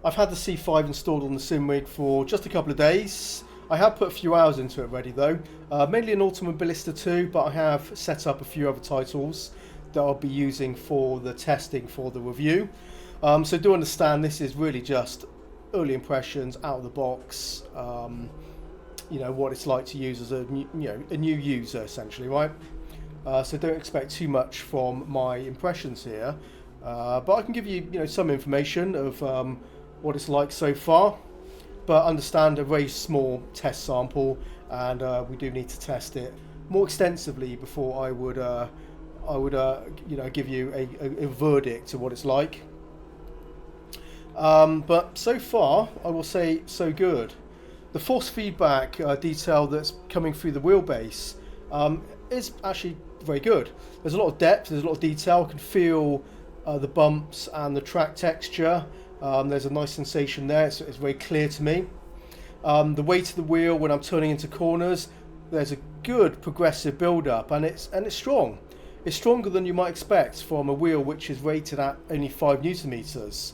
I've had the C5 installed on the Simrig for just a couple of days. I have put a few hours into it already though, mainly an Automobilista 2, but I have set up a few other titles that I'll be using for the testing for the review. So do understand this is really just early impressions out of the box. What it's like to use as a new user essentially, right? So don't expect too much from my impressions here, but I can give you some information of what it's like so far. But understand a very small test sample, and we do need to test it more extensively before I would give you a verdict of what it's like. But so far, I will say so good. The force feedback detail that's coming through the wheelbase is actually very good. There's a lot of depth, there's a lot of detail. I can feel the bumps and the track texture. There's a nice sensation there, it's very clear to me. The weight of the wheel when I'm turning into corners, there's a good progressive build-up, and it's strong. It's stronger than you might expect from a wheel which is rated at only 5 Newton meters.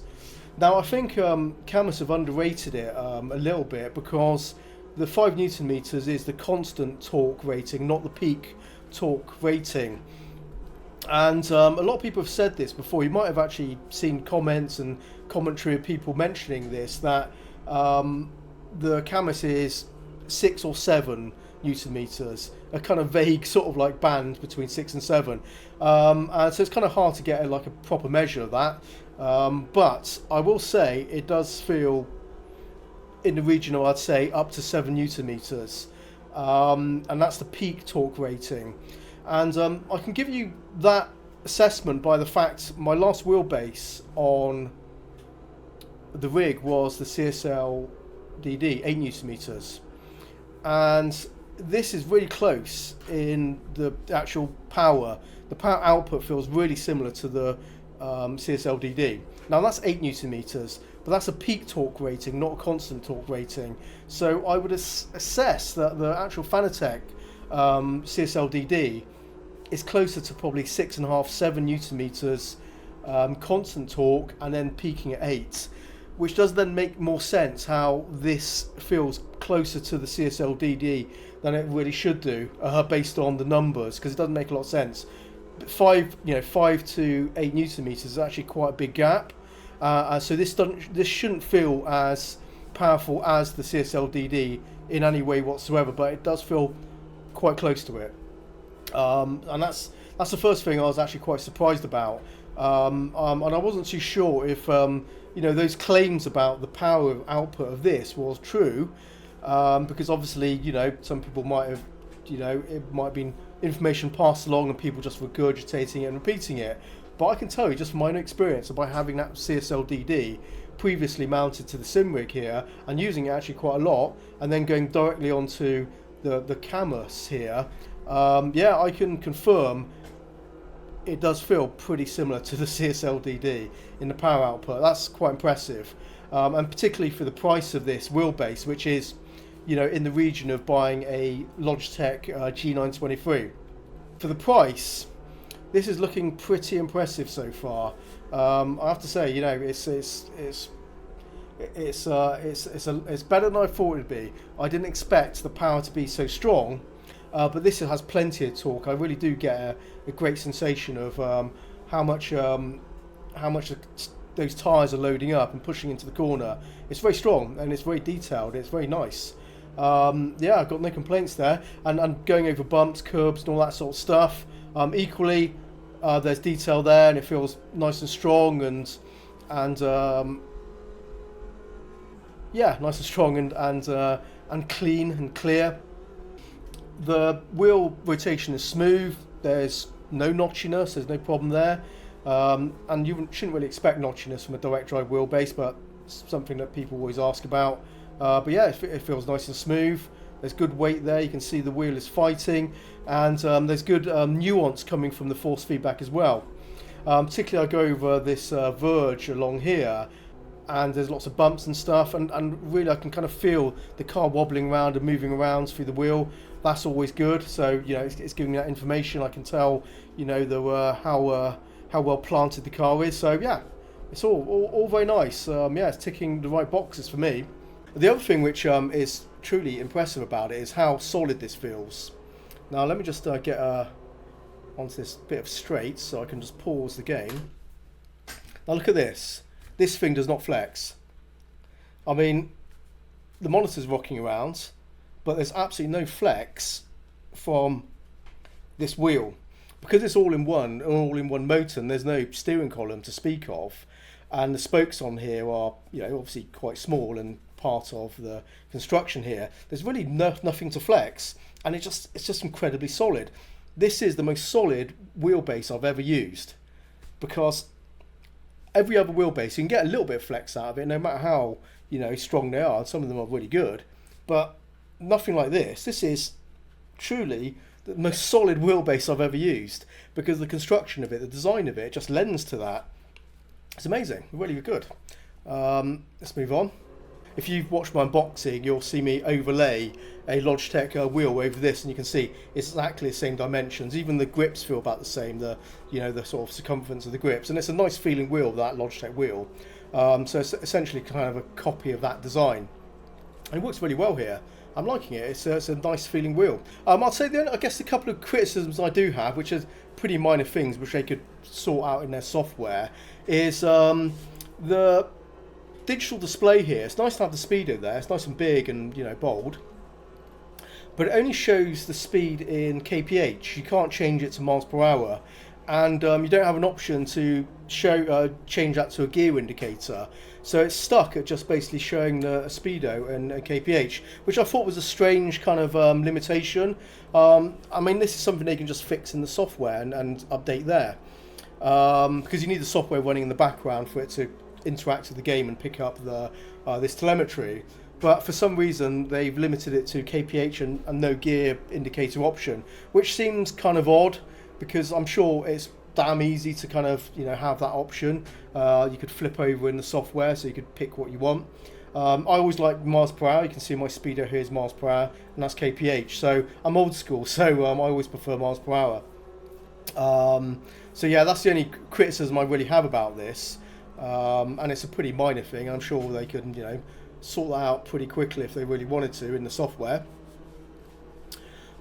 Now I think Cammus have underrated it a little bit, because the 5 Newton meters is the constant torque rating, not the peak torque rating. And a lot of people have said this before. You might have actually seen comments and commentary of people mentioning this, that the Cammus is 6 or 7 Newton meters, a kind of vague sort of like band between 6 and 7. And so it's kind of hard to get a proper measure of that. But I will say it does feel in the region of, I'd say, up to 7 Newton meters. And that's the peak torque rating. And I can give you that assessment by the fact my last wheelbase on the rig was the CSL DD, 8 Newton meters. And this is really close in the actual power. The power output feels really similar to the CSL DD. Now that's 8 Newton meters, but that's a peak torque rating, not a constant torque rating. So I would assess that the actual Fanatec CSL DD is closer to probably 6.5, 7 Newton meters constant torque, and then peaking at 8, which does then make more sense how this feels closer to the CSL DD than it really should do, based on the numbers, because it doesn't make a lot of sense. 5 to 8 Newton meters is actually quite a big gap, so this shouldn't feel as powerful as the CSL DD in any way whatsoever, but it does feel quite close to it. And that's the first thing I was actually quite surprised about, and I wasn't too sure if those claims about the power output of this was true, because obviously some people might have it might have been information passed along and people just regurgitating it and repeating it. But I can tell you just from my own experience, by having that CSL DD previously mounted to the Simrig here and using it actually quite a lot, and then going directly onto the Cammus here, I can confirm it does feel pretty similar to the CSL DD in the power output. That's quite impressive, and particularly for the price of this wheelbase, which is in the region of buying a Logitech G923. For the price, this is looking pretty impressive so far. I have to say, it's better than I thought it'd be. I didn't expect the power to be so strong, but this has plenty of torque. I really do get a great sensation of how much those tyres are loading up and pushing into the corner. It's very strong and it's very detailed. It's very nice. I've got no complaints there. And going over bumps, curbs, and all that sort of stuff. Equally, there's detail there, and it feels nice and strong and nice and strong and clean and clear. The wheel rotation is smooth. There's no notchiness. There's no problem there. And you shouldn't really expect notchiness from a direct drive wheelbase, but it's something that people always ask about. It feels nice and smooth. There's good weight there. You can see the wheel is fighting, and there's good nuance coming from the force feedback as well. Particularly, I go over this verge along here, and there's lots of bumps and stuff, and really I can kind of feel the car wobbling around and moving around through the wheel. That's always good. So it's giving me that information. I can tell how well planted the car is. So yeah, It's all very nice. Yeah, it's ticking the right boxes for me. The other thing which is truly impressive about it is how solid this feels. Now let me just get onto this bit of straight so I can just pause the game. Now look at this. This thing does not flex. I mean, the monitor's rocking around, but there's absolutely no flex from this wheel. Because it's all in one motor, and there's no steering column to speak of, and the spokes on here are, obviously quite small and part of the construction here. There's really nothing to flex, and it's just incredibly solid. This is the most solid wheelbase I've ever used, because every other wheelbase you can get a little bit of flex out of it, no matter how strong they are. Some of them are really good, but nothing like this. This is truly the most solid wheelbase I've ever used, because the construction of it, the design of it, just lends to that. It's amazing, really good. Let's move on. If you've watched my unboxing, you'll see me overlay a Logitech wheel over this, and you can see it's exactly the same dimensions. Even the grips feel about the same, the sort of circumference of the grips, and it's a nice feeling wheel, that Logitech wheel. So it's essentially kind of a copy of that design, and it works really well here. I'm liking it. It's a nice feeling wheel. I'd say I guess the couple of criticisms I do have, which are pretty minor things which they could sort out in their software, is the digital display here. It's nice to have the speedo there. It's nice and big and bold, but it only shows the speed in kph. You can't change it to miles per hour, and you don't have an option to change that to a gear indicator. So it's stuck at just basically showing the speedo and kph, which I thought was a strange kind of limitation. I mean, this is something they can just fix in the software and update there, because you need the software running in the background for it to interact with the game and pick up this telemetry. But for some reason they've limited it to kph and no gear indicator option, which seems kind of odd, because I'm sure it's damn easy to kind of have that option. You could flip over in the software, so you could pick what you want. I always like miles per hour. You can see my speedo here is miles per hour, and that's kph. So I'm old school, so I always prefer miles per hour. So yeah, that's the only criticism I really have about this, and it's a pretty minor thing. I'm sure they could sort that out pretty quickly if they really wanted to in the software.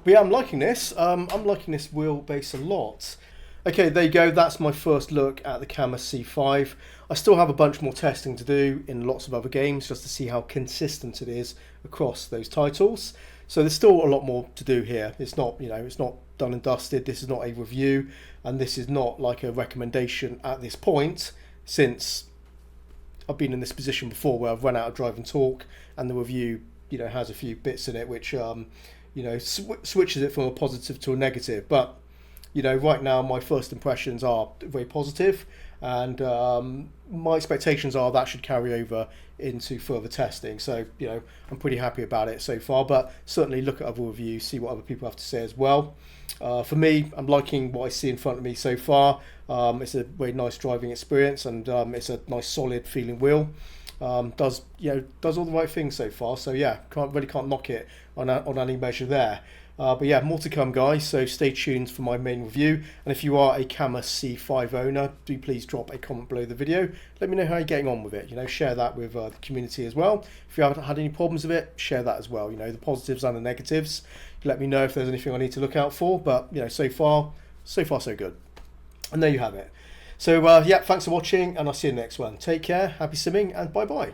But yeah, I'm liking this. I'm liking this wheelbase a lot. Okay, there you go. That's my first look at the Cammus C5. I still have a bunch more testing to do in lots of other games, just to see how consistent it is across those titles. So there's still a lot more to do here. It's not, it's not done and dusted. This is not a review, and this is not like a recommendation at this point, since I've been in this position before where I've run out of drive and talk, and the review, has a few bits in it which, switches it from a positive to a negative. But right now my first impressions are very positive, and my expectations are that should carry over into further testing. So I'm pretty happy about it so far, but certainly look at other reviews, see what other people have to say as well. For me, I'm liking what I see in front of me so far. It's a very nice driving experience, and it's a nice solid feeling wheel. Does all the right things so far. So yeah, can't knock it on any measure there. But yeah, more to come, guys, so stay tuned for my main review. And if you are a Cammus C5 owner, do please drop a comment below the video. Let me know how you're getting on with it. Share that with the community as well. If you haven't had any problems with it, share that as well. The positives and the negatives. Let me know if there's anything I need to look out for. But so far so good. And there you have it. So yeah, thanks for watching, and I'll see you in the next one. Take care, happy simming, and bye bye.